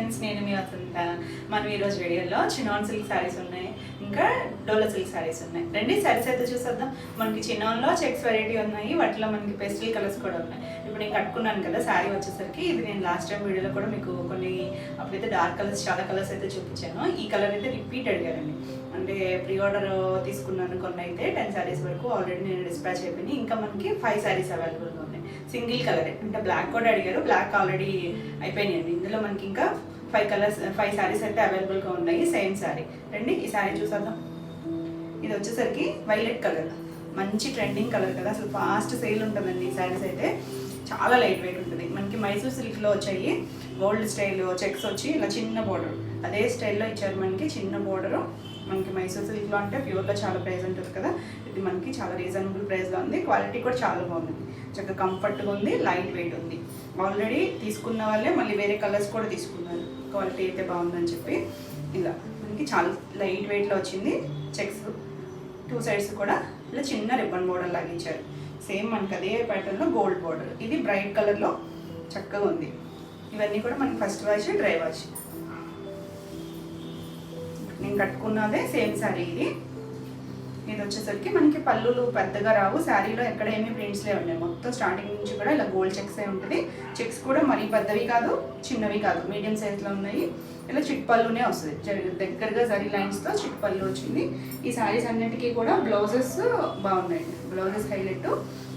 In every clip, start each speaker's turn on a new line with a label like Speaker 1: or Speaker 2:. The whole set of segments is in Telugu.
Speaker 1: ఫ్రెండ్స్, నేను మీ వసంత. మనం ఈరోజు వీడియోలో చినాన్ సిల్క్ శారీస్ ఉన్నాయి, ఇంకా డోలా సిల్క్ శారీస్ ఉన్నాయి. రెండు శారీస్ అయితే చూసేద్దాం. మనకి చినాన్లో చెక్స్ వెరైటీ ఉన్నాయి, వాటిలో మనకి పేస్టల్ కలర్స్ కూడా ఉన్నాయి. ఇప్పుడు నేను కట్టుకున్నాను కదా శారీ వచ్చేసరికి, ఇది నేను లాస్ట్ టైం వీడియోలో కూడా మీకు కొన్ని అప్పుడైతే డార్క్ కలర్స్ చాలా కలర్స్ అయితే చూపించాను. ఈ కలర్ అయితే రిపీట్ అడిగారండి, అంటే ప్రీ ఆర్డర్ తీసుకున్నాను. కొన్ని అయితే 10 శారీస్ వరకు ఆల్రెడీ నేను డిస్పాచ్ అయిపోయినాయి. ఇంకా మనకి 5 శారీస్ అవైలబుల్గా ఉన్నాయి. సింగిల్ కలరే, అంటే బ్లాక్ కూడా అడిగారు, బ్లాక్ ఆల్రెడీ అయిపోయినాయండి. ఇందులో మనకి ఇంకా 5 శారీస్ అయితే అవైలబుల్గా ఉన్నాయి. సేమ్ శారీ రండి, ఈ శారీ చూసేద్దాం. ఇది వచ్చేసరికి వైలెట్ కలర్, మంచి ట్రెండింగ్ కలర్ కదా, అసలు ఫాస్ట్ సేల్ ఉంటుందండి. ఈ శారీస్ అయితే చాలా లైట్ వెయిట్ ఉంటుంది. మనకి మైసూర్ సిల్క్లో వచ్చాయి, గోల్డ్ స్టైల్ చెక్స్ వచ్చి ఇలా చిన్న బోర్డర్, అదే స్టైల్లో ఇచ్చారు మనకి చిన్న బోర్డరు. మనకి మైసూర్ సిల్క్లో అంటే ప్యూర్లో చాలా ప్రైస్ ఉంటుంది కదా, ఇది మనకి చాలా రీజనబుల్ ప్రైస్లో ఉంది. క్వాలిటీ కూడా చాలా బాగుంది, చక్కగా కంఫర్ట్గా ఉంది, లైట్ వెయిట్ ఉంది. ఆల్రెడీ తీసుకున్న వాళ్ళే మళ్ళీ వేరే కలర్స్ కూడా తీసుకున్నారు, క్వాలిటీ అయితే బాగుందని చెప్పి. ఇలా మనకి చాలా లైట్ వెయిట్లో వచ్చింది. చెక్స్ 2 సైడ్స్ కూడా ఇలా చిన్న రిబ్బన్ బోర్డర్ లాగా ఇచ్చారు. సేమ్ మనకి అదే ప్యాటర్న్లో గోల్డ్ బోర్డర్, ఇది బ్రైట్ కలర్లో చక్కగా ఉంది. ఇవన్నీ కూడా మనకి ఫస్ట్ వాష్, డ్రై వాష్. నేను కట్టుకున్నదే సేమ్ శారీ. ఇది వచ్చేసరికి మనకి పళ్ళులు పెద్దగా రావు, శారీలో ఎక్కడ ఏమీ ప్రింట్స్లే ఉన్నాయి. మొత్తం స్టార్టింగ్ నుంచి కూడా ఇలా గోల్డ్ చెక్సే ఉంటుంది. చెక్స్ కూడా మరీ పెద్దవి కాదు, చిన్నవి కాదు, మీడియం సైజ్లో ఉన్నాయి. ఇలా చిట్ పళ్ళునే వస్తుంది, దగ్గరగా జరీ లైన్స్తో చిట్ పళ్ళు వచ్చింది. ఈ శారీస్ అన్నిటికీ కూడా బ్లౌజెస్ బాగున్నాయి. బ్లౌజెస్ హైలైట్,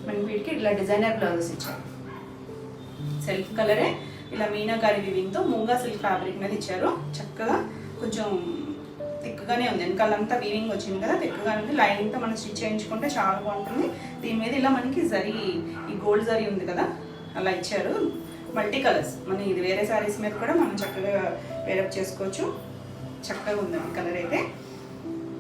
Speaker 1: మనకి వీటికి ఇట్లా డిజైనర్ బ్లౌజెస్ ఇచ్చారు. సెల్ఫ్ కలరే ఇలా మీనాకారి వివింగ్తో ముంగా సిల్క్ ఫ్యాబ్రిక్ మీద ఇచ్చారు. చక్కగా కొంచెం థిక్గానే ఉంది, వెనకాలంతా వీవింగ్ వచ్చింది కదా, థిక్గా ఉంది. లైనింగ్తో మనం స్టిచ్ చేయించుకుంటే చాలా బాగుంటుంది. దీని మీద ఇలా మనకి జరీ, ఈ గోల్డ్ జరీ ఉంది కదా, అలా ఇచ్చారు. మల్టీ కలర్స్, మన ఇది వేరే శారీస్ మీద కూడా మనం చక్కగా వేరప్ చేసుకోవచ్చు. చక్కగా ఉంది కలర్ అయితే.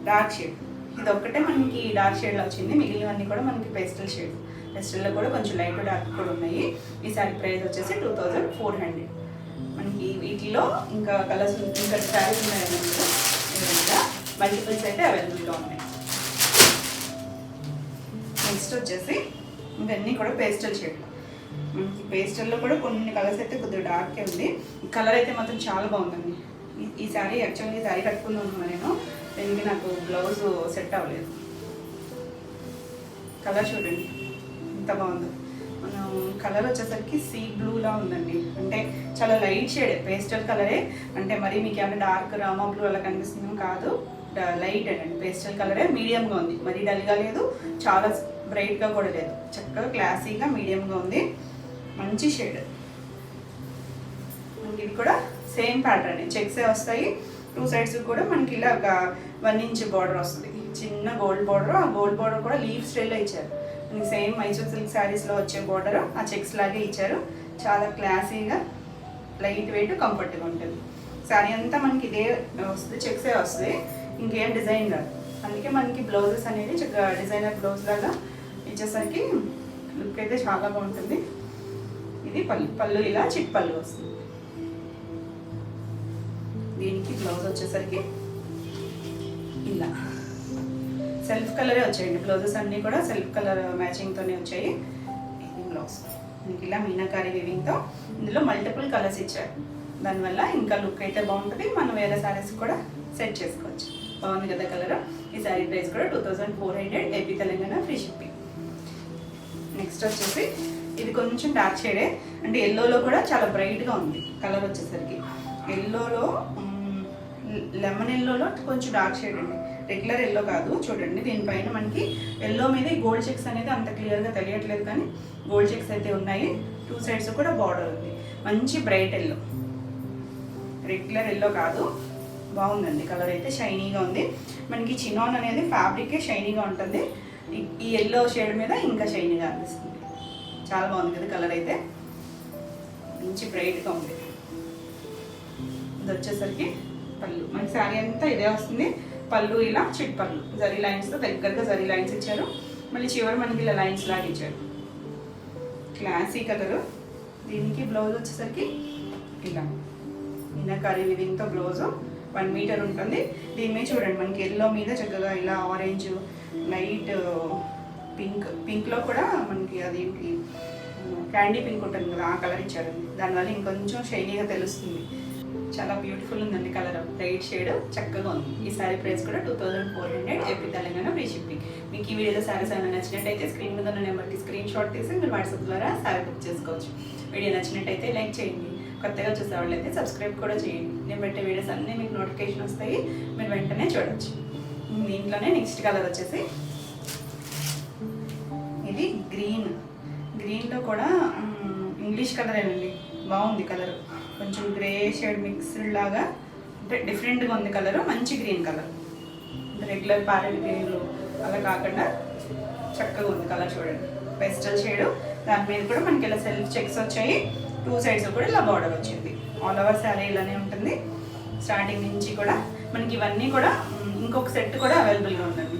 Speaker 1: డార్క్ షేడ్, ఇది ఒక్కటే మనకి డార్క్ షేడ్లో వచ్చింది, మిగిలినవన్నీ కూడా మనకి పేస్టల్ షేడ్. పేస్టల్లో కూడా కొంచెం లైట్ డార్క్ కూడా ఉన్నాయి. ఈ శారీ ప్రైస్ వచ్చేసి 2400. మనకి వీటిలో ఇంకా కలర్స్, ఇంకా శారీస్ ఉన్నాయి, మల్టిపుల్స్ అయితే అవైలబుల్గా ఉన్నాయి. నెక్స్ట్ వచ్చేసి ఇవన్నీ కూడా పేస్టల్ షేడ్. మనకి పేస్టల్లో కూడా కొన్ని కలర్స్ అయితే కొద్దిగా డార్కే ఉంది. ఈ కలర్ అయితే మాత్రం చాలా బాగుందండి. ఈ శారీ యాక్చువల్లీ ఈ శారీ కట్టుకున్నాను నేను, దీనికి నాకు బ్లౌజ్ సెట్ అవ్వలేదు. కలర్ చూడండి ఎంత బాగుందో. మనం కలర్ వచ్చేసరికి సీ బ్లూలా ఉందండి, అంటే చాలా లైట్ షేడ్, పేస్టల్ కలరే. అంటే మరి మీకు ఏమైనా డార్క్ రామా బ్లూ అలా కనిపిస్తుందేమో కాదు, లైట్ అండి, పేస్టల్ కలరే. మీడియంగా ఉంది, మరీ డల్గా లేదు, చాలా బ్రైట్గా కూడా లేదు, చక్కగా క్లాసీగా మీడియంగా ఉంది. మంచి షేడ్. మనకి ఇది కూడా సేమ్ ప్యాటర్న్, చెక్సే వస్తాయి. 2 సైడ్స్ కూడా మనకి ఇలా ఒక 1 ఇంచ్ బార్డర్ వస్తుంది, చిన్న గోల్డ్ బార్డర్. ఆ గోల్డ్ బార్డర్ కూడా లీఫ్ స్టైల్లో ఇచ్చారు. మనకి సేమ్ మైసూర్ సిల్క్ శారీస్లో వచ్చే బార్డర్ ఆ చెక్స్ లాగే ఇచ్చారు. చాలా క్లాసీగా, లైట్ వెయిట్, కంఫర్ట్గా ఉంటుంది. శారీ అంతా మనకి ఇదే వస్తుంది, చెక్సే వస్తుంది, ఇంకేం డిజైన్ రాదు. అందుకే మనకి బ్లౌజెస్ అనేది చక్కగా డిజైనర్ బ్లౌజ్ లాగా ఇచ్చేసరికి లుక్ అయితే చాలా బాగుంటుంది. ఇది పళ్ళు ఇలా చిట్ పళ్ళు వస్తుంది. దీనికి బ్లౌజ్ వచ్చేసరికి ఇలా సెల్ఫ్ కలరే వచ్చాయండి. బ్లౌజెస్ అన్నీ కూడా సెల్ఫ్ కలర్ మ్యాచింగ్తోనే వచ్చాయి. ఇది బ్లౌజ్ మీకు ఇలా మీనాకారి వివింగ్తో, ఇందులో మల్టిపుల్ కలర్స్ ఇచ్చారు. దానివల్ల ఇంకా లుక్ అయితే బాగుంటుంది. మనం వేరే శారీస్ కూడా సెట్ చేసుకోవచ్చు. బాగుంది కదా కలర్. ఈ శారీ ప్రైస్ కూడా 2400, AP Telangana, free shipping. Next వచ్చేసి ఇది కొంచెం డార్క్ షేడే, అంటే ఎల్లోలో కూడా చాలా బ్రైట్గా ఉంది కలర్ వచ్చేసరికి. ఎల్లోలో, లెమన్ ఎల్లోలో కొంచెం డార్క్ షేడ్ అండి, రెగ్యులర్ ఎల్లో కాదు. చూడండి దీనిపైన మనకి ఎల్లో మీద ఈ గోల్డ్ చెక్స్ అనేది అంత క్లియర్గా తెలియట్లేదు, కానీ గోల్డ్ చెక్స్ అయితే ఉన్నాయి. 2 సైడ్స్ కూడా బార్డర్ ఉంది. మంచి బ్రైట్ ఎల్లో, రెగ్యులర్ ఎల్లో కాదు. బాగుందండి కలర్ అయితే, షైనీగా ఉంది. మనకి చినాన్ అనేది ఫ్యాబ్రికే షైనీగా ఉంటుంది, ఈ ఎల్లో షేడ్ మీద ఇంకా షైనీగా అనిపిస్తుంది. చాలా బాగుంది కదా కలర్ అయితే, మంచి బ్రైట్గా ఉంది. ఇది వచ్చేసరికి పళ్ళు, మనకి శారీ అంతా ఇదే వస్తుంది. పళ్ళు ఇలా చిట్ పళ్ళు, జరీ లైన్స్తో దగ్గరగా జరీ లైన్స్ ఇచ్చారు. మళ్ళీ చివరి మనకి ఇలా లైన్స్ లాగా ఇచ్చారు. Classy colour. దీనికి బ్లౌజ్ వచ్చేసరికి ఇలా మీనాకారి వివింగ్తో బ్లౌజు 1 మీటర్ ఉంటుంది. దీని మీద చూడండి మనకి ఎల్లో మీద చక్కగా ఇలా ఆరెంజ్, లైట్ పింక్లో కూడా మనకి అదేంటి క్యాండీ పింక్ ఉంటుంది కదా, ఆ కలర్ ఇచ్చారు. దానివల్ల ఇంకొంచెం షైనీగా తెలుస్తుంది. చాలా బ్యూటిఫుల్ ఉందండి కలర్, లైట్ షేడ్ చక్కగా ఉంది. ఈ శారీ ప్రైస్ కూడా 2400 ఏపీ తెలంగాణ ఫ్రీ షిప్పింగ్. మీకు ఈ వీడియోలో శారీస్ ఏమైనా నచ్చినట్టయితే స్క్రీన్ మీద ఉన్న నెంబర్కి స్క్రీన్ షాట్ తీసి మీరు వాట్సాప్ ద్వారా శారీ బుక్ చేసుకోవచ్చు. వీడియో నచ్చినట్టయితే లైక్ చేయండి, కొత్తగా చూసేవాళ్ళు అయితే సబ్స్క్రైబ్ కూడా చేయండి. నేను పెట్టే వీడియోస్ అన్నీ మీకు నోటిఫికేషన్ వస్తాయి, మీరు వెంటనే చూడవచ్చు. దీంట్లోనే నెక్స్ట్ కలర్ వచ్చేసి ఇది గ్రీన్లో కూడా ఇంగ్లీష్ కలర్ ఏనండి, బాగుంది కలర్. కొంచెం గ్రే షేడ్ మిక్స్డ్ లాగా అంటే డిఫరెంట్గా ఉంది కలర్, మంచి గ్రీన్ కలర్. రెగ్యులర్ ప్యారెట్ గ్రీన్లు అలా కాకుండా చక్కగా ఉంది కలర్. చూడండి పెస్టల్ షేడ్, దాని మీద కూడా మనకి ఇలా సెల్ఫ్ చెక్స్ వచ్చాయి. 2 సైడ్స్ కూడా ఇలా బార్డర్ వచ్చింది. ఆల్ ఓవర్ శారీ ఇలానే ఉంటుంది. స్టార్టింగ్ నుంచి కూడా మనకి ఇవన్నీ కూడా ఇంకొక సెట్ కూడా అవైలబుల్గా ఉందండి.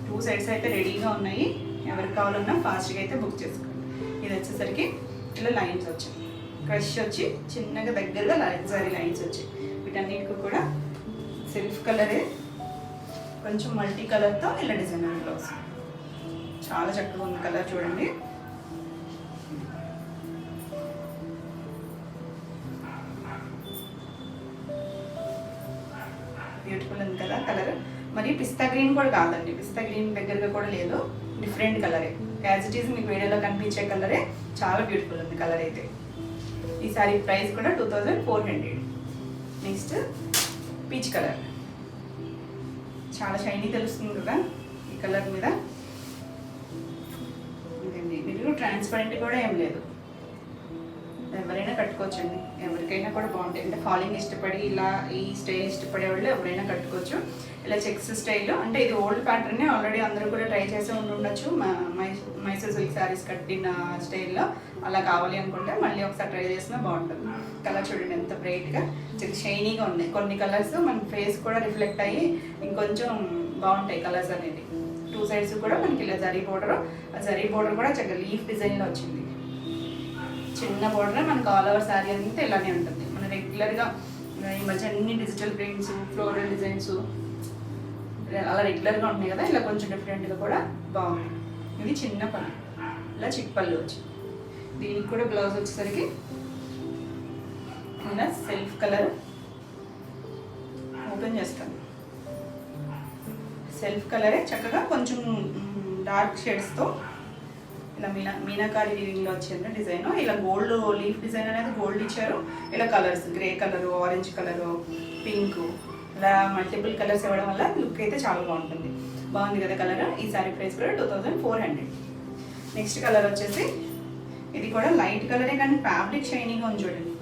Speaker 1: 2 సైడ్స్ అయితే రెడీగా ఉన్నాయి. ఎవరికి కావాలన్నా ఫాస్ట్గా అయితే బుక్ చేసుకోండి. ఇది వచ్చేసరికి ఇలా లైన్స్ వచ్చాయి, క్రష్ వచ్చి చిన్నగా దగ్గరగా లగ్జరీ లైన్స్ వచ్చాయి. వీటన్నిటికి కూడా సెల్ఫ్ కలరే, కొంచెం మల్టీ కలర్తో ఇలా డిజైనర్ బ్లౌజ్. చాలా చక్కగా ఉంది కలర్, చూడండి. బ్యూటిఫుల్ ఉంది కదా కలర్. మరి పిస్తా గ్రీన్ కూడా కాదండి, పిస్తా గ్రీన్ దగ్గరగా కూడా లేదు, డిఫరెంట్ కలరే. యాజ్ ఇట్ ఈస్ మీకు వీడియోలో కనిపించే కలరే, చాలా బ్యూటిఫుల్ ఉంది కలర్ అయితే. ఈ సారీ ప్రైస్ కూడా 2400. నెక్స్ట్ పీచ్ కలర్, చాలా షైనీ తెలుస్తుంది కదా ఈ కలర్ మీద. ఇదండి, మీరు ట్రాన్స్పరెంట్ కూడా ఏం లేదు, ఎవరైనా కట్టుకోవచ్చండి. ఎవరికైనా కూడా బాగుంటాయి. అంటే ఫాలింగ్ ఇష్టపడి ఇలా ఈ స్టైల్ ఇష్టపడే వాళ్ళు ఎవరైనా కట్టుకోవచ్చు. ఇలా చెక్స్ స్టైల్ అంటే ఇది ఓల్డ్ ప్యాటర్న్, ఆల్రెడీ అందరూ కూడా ట్రై చేసి ఉండొచ్చు. మైసూర్ సిల్క్ శారీస్ కట్టిన స్టైల్లో అలా కావాలి అనుకుంటే మళ్ళీ ఒకసారి ట్రై చేసినా బాగుంటుంది. కలర్ చూడండి ఎంత బ్రైట్గా షైనీగా ఉన్నాయి. కొన్ని కలర్స్ మన ఫేస్ కూడా రిఫ్లెక్ట్ అయ్యి ఇంకొంచెం బాగుంటాయి కలర్స్ అనేది. 2 సైడ్స్ కూడా మనకి ఇలా జరీ బోర్డర్, ఆ జరీ బోర్డర్ కూడా చక్కగా లీఫ్ డిజైన్లో వచ్చింది. చిన్న బోర్డర్ మనకు ఆల్ ఓవర్ శారీ అంతా ఇలానే ఉంటుంది. మన రెగ్యులర్గా ఈ మధ్య అన్ని డిజిటల్ ప్రింట్స్, ఫ్లోరల్ డిజైన్స్ అలా రెగ్యులర్గా ఉన్నాయి కదా, ఇలా కొంచెం డిఫరెంట్గా కూడా బాగుంది. ఇది చిన్న పళ్ళు, ఇలా చిక్ పళ్ళు వచ్చి. దీనికి కూడా బ్లౌజ్ వచ్చేసరికి ఇలా సెల్ఫ్ కలర్. ఓపెన్ చేస్తాను. సెల్ఫ్ కలరే చక్కగా కొంచెం డార్క్ షేడ్స్తో ఇలా మీనాకారి వీవింగ్లో వచ్చింది డిజైన్. ఇలా గోల్డ్ లీఫ్ డిజైన్ అనేది గోల్డ్ ఇచ్చారు. ఇలా colours grey colour, orange colour, pink, ఇలా మల్టిపుల్ కలర్స్ ఇవ్వడం వల్ల లుక్ అయితే చాలా బాగుంటుంది. బాగుంది కదా కలర్. ఈ సారీ ప్రైస్ కూడా 2400. నెక్స్ట్ కలర్ వచ్చేసి ఇది కూడా లైట్ కలరే కానీ ఫ్యాబ్రిక్ షైనింగ్గా ఉంది చూడండి.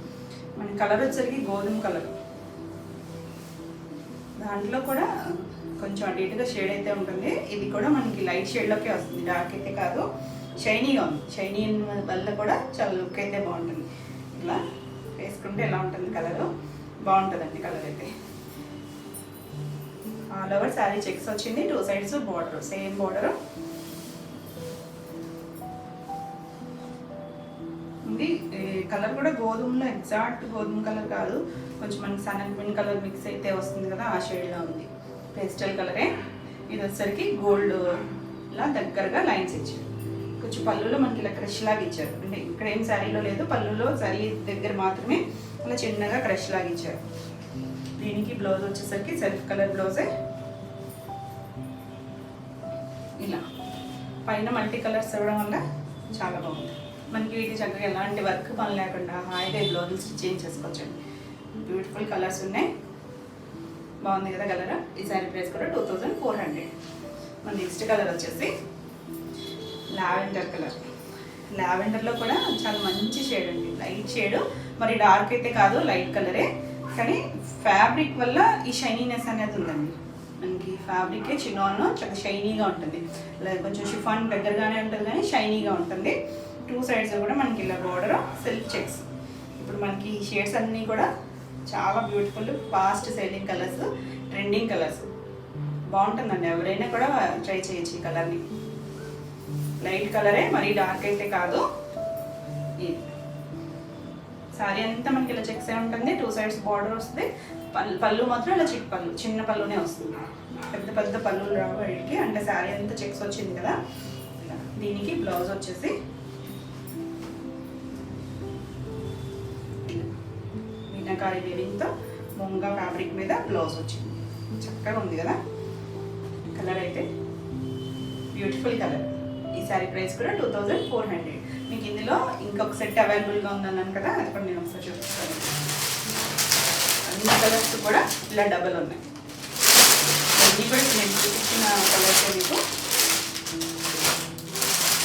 Speaker 1: మన కలర్ వచ్చేసరికి గోధుమ కలర్, దాంట్లో కూడా కొంచెం అటు ఇటుగా షేడ్ అయితే ఉంటుంది. ఇది కూడా మనకి లైట్ షేడ్లోకే వస్తుంది, డార్క్ అయితే కాదు. షైనీగా ఉంది, షైనీ వల్ల కూడా చాలా లుక్ అయితే బాగుంటుంది. ఇలా వేసుకుంటే ఎలా ఉంటుంది కలరు, బాగుంటుందండి కలర్ అయితే. ఆల్ ఓవర్ శారీ చెక్స్ వచ్చింది. 2 సైడ్స్ బోర్డర్, సేమ్ బోర్డర్. ఇది కలర్ కూడా గోధుమలో ఎగ్జాక్ట్ గోధుమ కలర్ కాదు, కొంచెం మనకి సన్నగ్రీన్ కలర్ మిక్స్ అయితే వస్తుంది కదా, ఆ షేడ్లో ఉంది. పేస్టల్ కలరే. ఇది వచ్చేసరికి గోల్డ్ ఇలా దగ్గరగా లైన్స్ ఇచ్చారు. కొంచెం పళ్ళులో మనకి ఇలా క్రష్ లాగా ఇచ్చారు. అంటే ఇక్కడ ఏం శారీలో లేదు, పళ్ళులో శారీ దగ్గర మాత్రమే అలా చిన్నగా క్రష్ లాగా ఇచ్చారు. దీనికి బ్లౌజ్ వచ్చేసరికి సెల్ఫ్ కలర్ బ్లౌజే. ఇలా పైన మల్టీ కలర్స్ ఇవ్వడం వల్ల చాలా బాగుంది. మనకి వీటి చక్కగా ఎలాంటి వర్క్ పని లేకుండా హాయిగా ఈ బ్లౌజులు స్టిచ్ చేయించేసుకోవచ్చండి. బ్యూటిఫుల్ కలర్స్ ఉన్నాయి, బాగుంది కదా కలర్. ఈ శారీ ప్రైస్ కూడా 2400. మన నెక్స్ట్ కలర్ వచ్చేసి లావెండర్ కలర్. లావెండర్లో కూడా చాలా మంచి షేడ్ అండి, లైట్ షేడ్. మరి డార్క్ అయితే కాదు, లైట్ కలరే. కానీ ఫ్యాబ్రిక్ వల్ల ఈ షైనీనెస్ అనేది ఉందండి. మనకి ఫ్యాబ్రికే చినాన్ చాలా షైనీగా ఉంటుంది. కొంచెం షిఫాన్ దగ్గరగానే ఉంటుంది కానీ షైనీగా ఉంటుంది. 2 సైడ్స్ కూడా మనకి ఇలా బోర్డర్, సెల్ఫ్ చెక్స్. ఇప్పుడు మనకి ఈ షేడ్స్ అన్నీ కూడా చాలా beautiful, fast selling colours, trending colours. బాగుంటుందండి, ఎవరైనా కూడా ట్రై చేయొచ్చు ఈ కలర్ని. లైట్ కలరే, మరీ డార్క్ అయితే కాదు. ఇది సారీ అంతా మనకి ఇలా చెక్స్ ఉంటుంది. 2 సైడ్స్ బార్డర్ వస్తుంది. పళ్ళు మాత్రం ఇలా చిక్ పళ్ళు, చిన్న పళ్ళునే వస్తుంది. పెద్ద పెద్ద పళ్ళు రావు వీటికి, అంటే శారీ అంతా చెక్స్ వచ్చింది కదా. దీనికి బ్లౌజ్ వచ్చేసి మీనాకారి వీవింగ్తో ముంగా ఫ్యాబ్రిక్ మీద బ్లౌజ్ వచ్చింది. చక్కగా ఉంది కదా. కలర్ అయితే బ్యూటిఫుల్ కలర్. ఈ శారీ ప్రైస్ కూడా 2400. మీకు ఇందులో ఇంకొక సెట్ అవైలబుల్గా ఉందన్నాను కదా, అది కూడా నేను ఒకసారి చూపిస్తాను. అన్ని కలర్స్ కూడా ఇలా డబల్ ఉన్నాయి. అన్నీ కూడా నేను చూపించిన కలర్స్ మీకు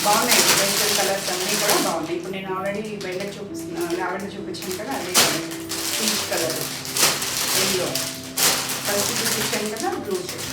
Speaker 1: బాగున్నాయి. వెజిటల్ కలర్స్ అన్నీ కూడా బాగున్నాయి. ఇప్పుడు నేను ఆల్రెడీ వైలెట్ చూపిస్తున్నాను, లావెండర్ చూపించాను కదా, అదే colour. Pink colour, yellow first చూపించాను కదా, బ్లూ షేడ్.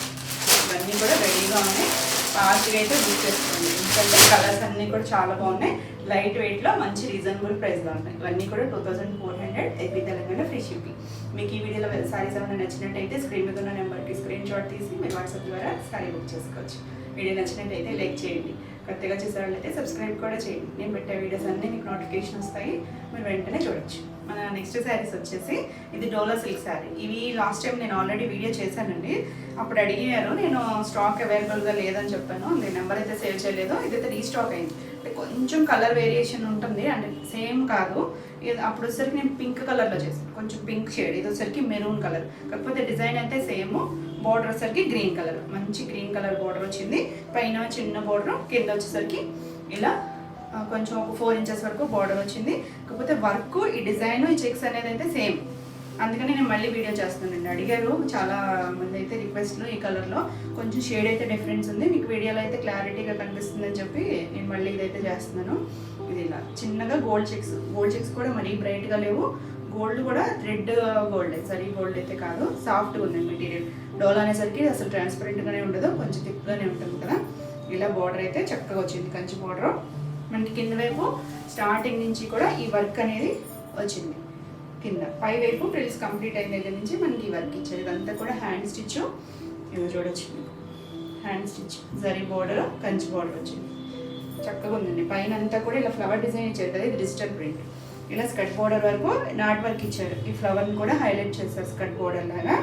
Speaker 1: ఇవన్నీ కూడా రెడీగా ఉన్నాయి. ఫాస్ట్గా అయితే బుక్ చేసుకోండి. ఎందుకంటే కలర్స్ అన్నీ కూడా చాలా బాగున్నాయి. లైట్ వెయిట్లో మంచి రీజనబుల్ ప్రైస్లో ఉన్నాయి. ఇవన్నీ కూడా 2400 ఏపీ తెలంగాణ ఫ్రీ షిప్పింగ్. మీకు ఈ వీడియోలో సారీస్ ఏమైనా నచ్చినట్టయితే స్క్రీన్ మీద ఉన్న నెంబర్కి స్క్రీన్ షాట్ తీసి మీరు వాట్సాప్ ద్వారా సారీ బుక్ చేసుకోవచ్చు. వీడియో నచ్చినట్టయితే లైక్ చేయండి. కొత్తగా చూసేవాళ్ళైతే సబ్స్క్రైబ్ కూడా చేయండి. నేను పెట్టే వీడియోస్ అన్నీ మీకు నోటిఫికేషన్ వస్తాయి, మీరు వెంటనే చూడొచ్చు. మన నెక్స్ట్ శారీస్ వచ్చేసి ఇది డోలా సిల్క్ శారీ. ఇవి లాస్ట్ టైం నేను ఆల్రెడీ వీడియో చేశానండి. అప్పుడు అడిగారు, నేను స్టాక్ అవైలబుల్గా లేదని చెప్పాను. నేను నెంబర్ అయితే సేవ్ చేయలేదు. ఇదైతే రీస్టాక్ అయింది. అంటే కొంచెం కలర్ వేరియేషన్ ఉంటుంది, అంటే సేమ్ కాదు. ఇది అప్పుడు వచ్చేసరికి నేను పింక్ కలర్లో చేశాను, కొంచెం పింక్ షేడ్. ఇది వచ్చేసరికి మెరూన్ కలర్, కాకపోతే డిజైన్ అయితే సేమ్. బార్డర్ వచ్చేసరికి గ్రీన్ కలర్, మంచి గ్రీన్ కలర్ బార్డర్ వచ్చింది. పైన చిన్న బార్డర్, కింద వచ్చేసరికి ఇలా కొంచెం ఒక 4 ఇంచెస్ వరకు బార్డర్ వచ్చింది. కాకపోతే వర్క్, ఈ డిజైన్, ఈ చెక్స్ అనేది అయితే సేమ్. అందుకని నేను మళ్ళీ వీడియో చేస్తున్నానండి. అడిగారు చాలా మంది అయితే రిక్వెస్ట్లో ఈ కలర్లో. కొంచెం షేడ్ అయితే డిఫరెన్స్ ఉంది, మీకు వీడియోలో అయితే క్లారిటీగా కనిపిస్తుందని చెప్పి నేను మళ్ళీ ఇదైతే చేస్తున్నాను. ఇది ఇలా చిన్నగా గోల్డ్ చెక్స్ కూడా మరీ బ్రైట్గా లేవు. గోల్డ్ కూడా రెడ్ గోల్డ్, సరీ గోల్డ్ అయితే కాదు, సాఫ్ట్గా ఉంది మెటీరియల్. డోల్ అనేసరికి అసలు ట్రాన్స్పరెంట్గానే ఉండదు, కొంచెం థిక్గానే ఉంటుంది కదా. ఇలా బార్డర్ అయితే చక్కగా వచ్చింది, కంచి బార్డర్. మనకి కింద వైపు స్టార్టింగ్ నుంచి కూడా ఈ వర్క్ అనేది వచ్చింది. కింద పై వైపు ఫ్రిల్స్ కంప్లీట్ అయిన దగ్గర నుంచి మనకి ఈ వర్క్ ఇచ్చారు. ఇదంతా కూడా హ్యాండ్ స్టిచ్. ఇది చూడొచ్చు, hand stitch, zari border, Kanchi border వచ్చింది. చక్కగా ఉందండి. పైన అంతా కూడా ఇలా ఫ్లవర్ డిజైన్ ఇచ్చారు కదా, ఇది డిజిటల్ ప్రింట్. ఇలా స్కర్ట్ బార్డర్ వరకు నాట్ వర్క్ ఇచ్చారు. ఈ ఫ్లవర్ని కూడా హైలైట్ చేస్తారు స్కర్ట్ బార్డర్ లాగా.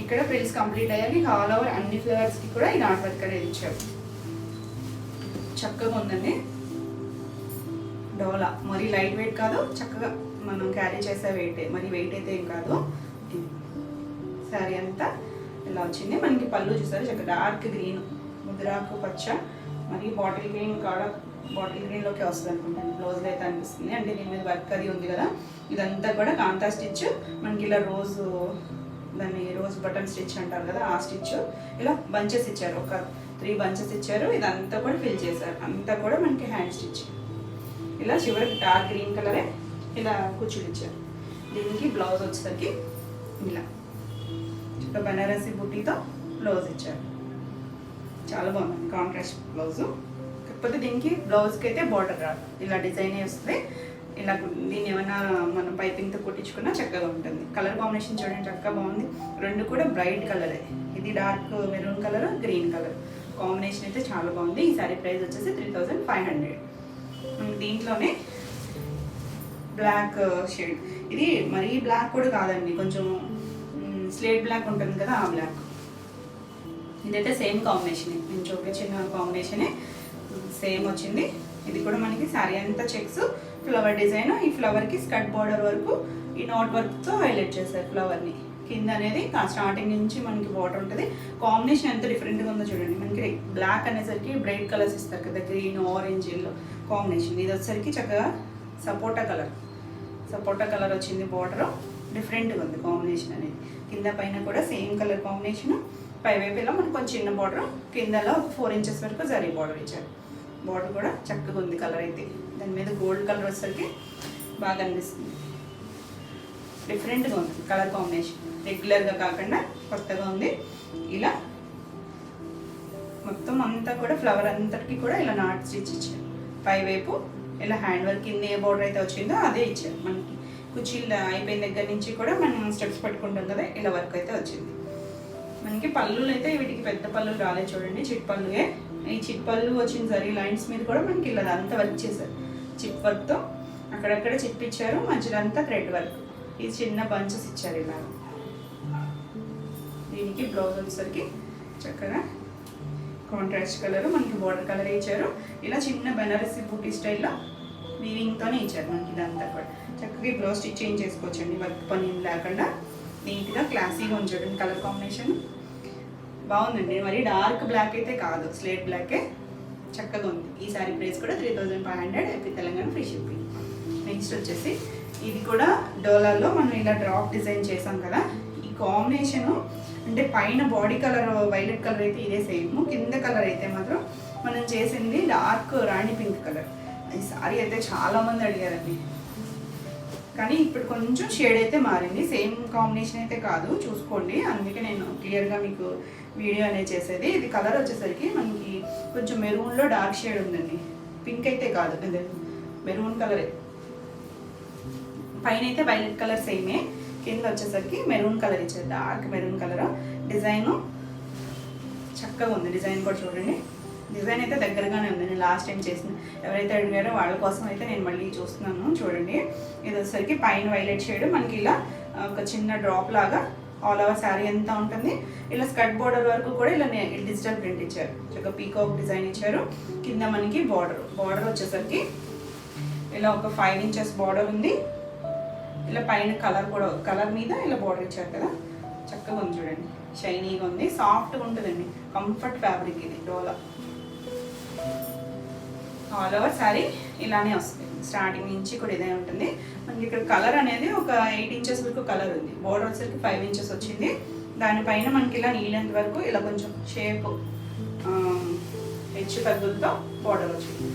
Speaker 1: ఇక్కడ ఫ్రిల్స్ కంప్లీట్ అయ్యాక ఆల్ ఓవర్ అన్ని ఫ్లవర్స్కి కూడా ఈ నాట్ వర్క్ అనేది ఇచ్చారు. చక్కగా ఉందండి. డోలా మరీ లైట్ వెయిట్ కాదు, చక్కగా మనం క్యారీ చేసే వెయిట్, మరి వెయిట్ అయితే ఏం కాదు. శారీ అంతా ఇలా వచ్చింది. మనకి పళ్ళు చూసారు, చక్కగా డార్క్ గ్రీన్, ముద్రాకు పచ్చ, మరి బాటిల్ గ్రీన్ కాడ, బాటిల్ గ్రీన్లోకి వస్తుంది అనుకుంటాను. బ్లౌజ్లో అయితే అనిపిస్తుంది. అంటే దీని మీద వర్క్ అది ఉంది కదా. ఇదంతా కూడా కాంతా స్టిచ్. మనకి ఇలా దాన్ని రోజ్ బటన్ స్టిచ్ అంటారు కదా, ఆ స్టిచ్. ఇలా బంచెస్ ఇచ్చారు, ఒక 3 బంచెస్ ఇచ్చారు. ఇదంతా కూడా ఫిల్ చేశారు. అంతా కూడా మనకి హ్యాండ్ స్టిచ్. ఇలా చివరికి డార్క్ గ్రీన్ కలరే ఇలా కుచ్చులు ఇచ్చారు. దీనికి బ్లౌజ్ వచ్చేసరికి ఇలా బనారసి బుట్టీతో బ్లౌజ్ ఇచ్చారు. చాలా బాగుంది కాంట్రాస్ట్ బ్లౌజు. కాకపోతే దీనికి బ్లౌజ్కి అయితే బార్డర్ రాదు, ఇలా డిజైన్ వస్తుంది. ఇలా దీన్ని ఏమైనా మనం పైపింగ్తో కుట్టించుకున్నా చక్కగా ఉంటుంది. కలర్ కాంబినేషన్ చూడండి, చక్కగా బాగుంది. రెండు కూడా బ్రైట్ కలరే. ఇది dark maroon colour, green colour combination అయితే చాలా బాగుంది. ఈ సారీ ప్రైస్ వచ్చేసి 3500. దీంట్లోనే బ్లాక్ షేడ్, ఇది మరీ బ్లాక్ కూడా కాదండి, కొంచెం స్లేట్ బ్లాక్ ఉంటుంది కదా, ఆ బ్లాక్. ఇదైతే సేమ్ కాంబినేషనే, నేను చూపించిన కాంబినేషనే సేమ్ వచ్చింది. ఇది కూడా మనకి శారీ అంతా చెక్స్, ఫ్లవర్ డిజైన్. ఈ ఫ్లవర్కి స్కర్ట్ బార్డర్ వరకు ఈ నాట్ వర్క్తో హైలైట్ చేశారు ఫ్లవర్ని. కింద అనేది స్టార్టింగ్ నుంచి మనకి బార్డర్ ఉంటుంది. కాంబినేషన్ ఎంత డిఫరెంట్గా ఉందో చూడండి. మనకి బ్లాక్ అనేసరికి బ్రైట్ కలర్స్ ఇస్తారు కదా, గ్రీన్, ఆరెంజ్, ఎల్లో కాంబినేషన్. ఇది వచ్చేసరికి చక్కగా సపోటా కలర్ వచ్చింది. బార్డర్ డిఫరెంట్గా ఉంది కాంబినేషన్ అనేది. కింద పైన కూడా సేమ్ కలర్ కాంబినేషన్. పైవైపు ఇలా మనకు కొంచెం చిన్న బార్డర్, కిందలో 4 ఇంచెస్ వరకు జరీ బార్డర్ ఇచ్చారు. బార్డర్ కూడా చక్కగా ఉంది కలర్ అయితే. దాని మీద గోల్డ్ కలర్ వచ్చేసరికి బాగా అనిపిస్తుంది. డిఫరెంట్గా ఉంది కలర్ కాంబినేషన్, రెగ్యులర్గా కాకుండా కొత్తగా ఉంది. ఇలా మొత్తం అంతా కూడా ఫ్లవర్ అంతటికి కూడా ఇలా నాట్ స్టిచ్ ఇచ్చారు. పైవైపు ఇలా హ్యాండ్ వర్క్ కింద ఏ బార్డర్ అయితే వచ్చిందో అదే ఇచ్చారు. మనకి కుర్చీలు అయిపోయిన దగ్గర నుంచి కూడా మనం స్టెప్స్ పట్టుకుంటాం కదా, ఇలా వర్క్ అయితే వచ్చింది. మనకి పళ్ళులు అయితే వీటికి పెద్ద పళ్ళు రాలేదు చూడండి, చిట్ పళ్ళుయే. ఈ చిట్ పళ్ళు వచ్చిన జరీ లైన్స్ మీద కూడా మనకి ఇలా అంతా వర్క్ చేశారు. చిప్ వర్క్తో అక్కడక్కడ చిప్ ఇచ్చారు, మధ్యలో అంతా థ్రెడ్ వర్క్. ఈ చిన్న బంచెస్ ఇచ్చారు ఇలా. దీనికి బ్లౌజ్ వచ్చేసరికి చక్కగా కాంట్రాస్ట్ కలర్, మనకి బార్డర్ కలర్ ఇచ్చారు. ఇలా చిన్న బెనారసి బూటీ స్టైల్లో వీవింగ్తోనే ఇచ్చారు మనకి ఇదంతా కూడా. చక్కగా బ్లౌజ్ స్టిచ్ చేంజ్ చేసుకోవచ్చండి, వర్క్ పని లేకుండా నీట్గా క్లాసీగా ఉంచండి. కలర్ కాంబినేషన్ బాగుందండి, మరి డార్క్ బ్లాక్ అయితే కాదు, స్లేట్ బ్లాకే చక్కగా ఉంది. ఈ శారీ ప్రైస్ కూడా 3500 AP Telangana free shipping. Next వచ్చేసి ఇది కూడా డోలాలో మనం ఇలా డ్రాప్ డిజైన్ చేసాం కదా, ఈ కాంబినేషను అంటే పైన బాడీ కలర్ వైలెట్ కలర్ అయితే ఇదే సేమ్, కింద కలర్ అయితే మాత్రం మనం చేసింది డార్క్ రాణి పింక్ కలర్. ఈ సారీ అయితే చాలామంది అడిగారండి, కానీ ఇప్పుడు కొంచెం షేడ్ అయితే మారింది, సేమ్ కాంబినేషన్ అయితే కాదు, చూసుకోండి. అందుకే నేను క్లియర్గా మీకు వీడియో అనేది చేసేది. ఇది కలర్ వచ్చేసరికి మనకి కొంచెం మెరూన్లో డార్క్ షేడ్ ఉందండి, పింక్ అయితే కాదు, అదే మెరూన్ కలరే. పైన అయితే వైలెట్ కలర్ సేమే, కింద వచ్చేసరికి మెరూన్ కలర్ ఇచ్చారు, డార్క్ మెరూన్ కలర్. డిజైను చక్కగా ఉంది, డిజైన్ కూడా చూడండి. డిజైన్ అయితే దగ్గరగానే ఉంది, నేను లాస్ట్ టైం చేసిన ఎవరైతే అడిగారో వాళ్ళ కోసం అయితే నేను మళ్ళీ చూస్తున్నాను. చూడండి, ఇది వచ్చేసరికి పైన వైలెట్ షేడ్ మనకి ఇలా ఒక చిన్న డ్రాప్ లాగా ఆల్ ఓవర్ శారీ ఎంత ఉంటుంది. ఇలా స్కర్ట్ బోర్డర్ వరకు కూడా ఇలా డిజిటల్ ప్రింట్ ఇచ్చారు, చక్కగా పీకాక్ డిజైన్ ఇచ్చారు. కింద మనకి బార్డర్ వచ్చేసరికి ఇలా ఒక 5 ఇంచెస్ బార్డర్ ఉంది. ఇలా పైన కలర్ మీద ఇలా బార్డర్ ఇచ్చారు కదా, చక్కగా ఉంది చూడండి, షైనీగా ఉంది, సాఫ్ట్గా ఉంటుందండి, కంఫర్ట్ ఫ్యాబ్రిక్ ఇది డోలా. ఆల్ ఓవర్ శారీ ఇలానే వస్తుంది, స్టార్టింగ్ నుంచి కూడా ఇదే ఉంటుంది. మనకి ఇక్కడ కలర్ అనేది ఒక 8 ఇంచెస్ వరకు కలర్ ఉంది, బోర్డర్ వచ్చేసరికి 5 ఇంచెస్ వచ్చింది. దానిపైన మనకి ఇలా నీళ్ళంత వరకు ఇలా కొంచెం షేప్ హెచ్చు తగ్గులతో బోర్డర్ వచ్చింది.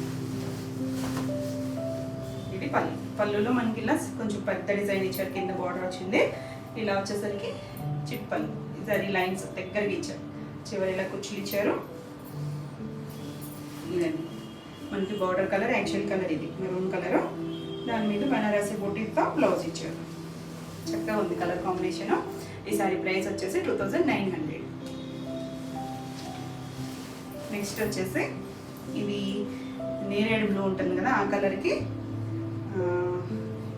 Speaker 1: ఇది పళ్ళులో మనకి ఇలా కొంచెం పెద్ద డిజైన్ ఇచ్చారు, కింద బోర్డర్ వచ్చింది. ఇలా వచ్చేసరికి చిట్పల్లు జరీ లైన్స్ దగ్గరకి ఇచ్చారు, చివరి ఇలా కుచ్చులు ఇచ్చారు. ఇదండి మనకి బార్డర్ కలర్, యాక్చువల్ కలర్ ఇది మెరూన్ కలర్, దాని మీద బనారసి బుట్టితో బ్లౌజ్ ఇచ్చారు. చక్కగా ఉంది కలర్ కాంబినేషన్. ఈ సారీ ప్రైస్ వచ్చేసి 2900. నెక్స్ట్ వచ్చేసి ఇది నేరేడు బ్లూ ఉంటుంది కదా, ఆ కలర్కి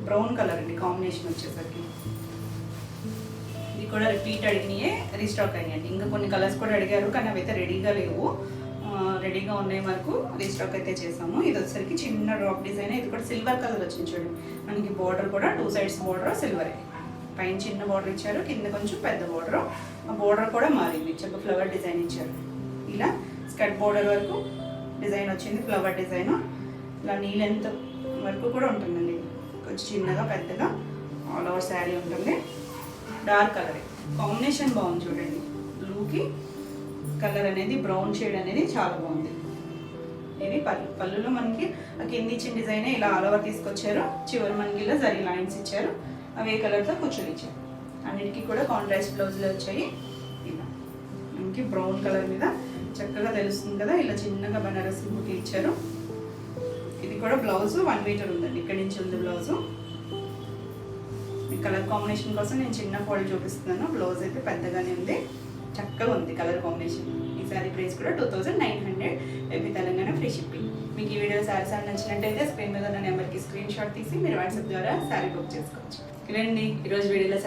Speaker 1: బ్రౌన్ కలర్ అండి కాంబినేషన్ వచ్చేసరికి. ఇది కూడా రిపీట్ అడిగినాయే, రీస్టాక్ అయ్యాయండి. ఇంకా కొన్ని కలర్స్ కూడా అడిగారు, కానీ అవి అయితే రెడీగా లేవు, రెడీగా ఉన్నాయి వరకు రీస్టాక్ అయితే చేసాము. ఇది వచ్చేసరికి చిన్న డ్రాప్ డిజైన్, ఇది కూడా సిల్వర్ కలర్ వచ్చింది చూడండి. మనకి బార్డర్ కూడా 2 సైడ్స్ బార్డర్ సిల్వరే, పైన చిన్న బార్డర్ ఇచ్చారు, కింద కొంచెం పెద్ద బార్డర్. ఆ బార్డర్ కూడా మారింది, చెప్ప ఫ్లవర్ డిజైన్ ఇచ్చారు. ఇలా స్కర్ట్ బార్డర్ వరకు డిజైన్ వచ్చింది, ఫ్లవర్ డిజైన్. ఇలా నీళ్ళెంత వరకు కూడా ఉంటుందండి, కొంచెం చిన్నగా పెద్దగా ఆల్ ఓవర్ శారీ ఉంటుంది. డార్క్ కలర్ కాంబినేషన్ బాగుంది చూడండి, బ్లూకి కలర్ అనేది బ్రౌన్ షేడ్ అనేది చాలా బాగుంది. ఇది పళ్ళులో మనకి కింద ఇచ్చిన డిజైన్ ఇలా ఆల్ ఓవర్ తీసుకొచ్చారు, చివరి మనకి ఇలా జరీ లైన్స్ ఇచ్చారు, అవే కలర్తో కూర్చొని ఇచ్చారు. అన్నిటికీ కూడా కాంట్రాస్ట్ బ్లౌజులు వచ్చాయి. ఇలా మనకి బ్రౌన్ కలర్ మీద చక్కగా తెలుస్తుంది కదా, ఇలా చిన్నగా బనారసి బుట్టి ఇచ్చారు. ఇది కూడా బ్లౌజ్ 1 మీటర్ ఉందండి, ఇక్కడి నుంచి ఉంది బ్లౌజు. ఈ కలర్ కాంబినేషన్ కోసం నేను చిన్న ఫోల్డ్ చూపిస్తున్నాను, బ్లౌజ్ అయితే పెద్దగానే ఉంది, చక్కగా ఉంది కలర్ కాంబినేషన్. ఈ సారీ ప్రైస్ కూడా 2900 ఏపీ తెలంగాణ ఫ్రీ షిప్పింగ్. మీకు ఈ వీడియో సారీస్ నచ్చినట్టయితే స్క్రీన్ మీద ఉన్న నెంబర్కి స్క్రీన్ షాట్ తీసి మీరు వాట్సాప్ ద్వారా శారీ బుక్ చేసుకోవచ్చు. ఇలాంటి ఈరోజు వీడియోలో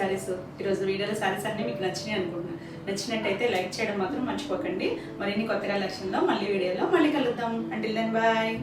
Speaker 1: శారీస్ అన్నీ మీకు నచ్చినాయి అనుకుంటున్నాను. నచ్చినట్టయితే లైక్ చేయడం మాత్రం మర్చిపోకండి. మరిన్ని కొత్త కలెక్షన్లో మళ్ళీ వీడియోలో మళ్ళీ కలుద్దాం. Until then bye.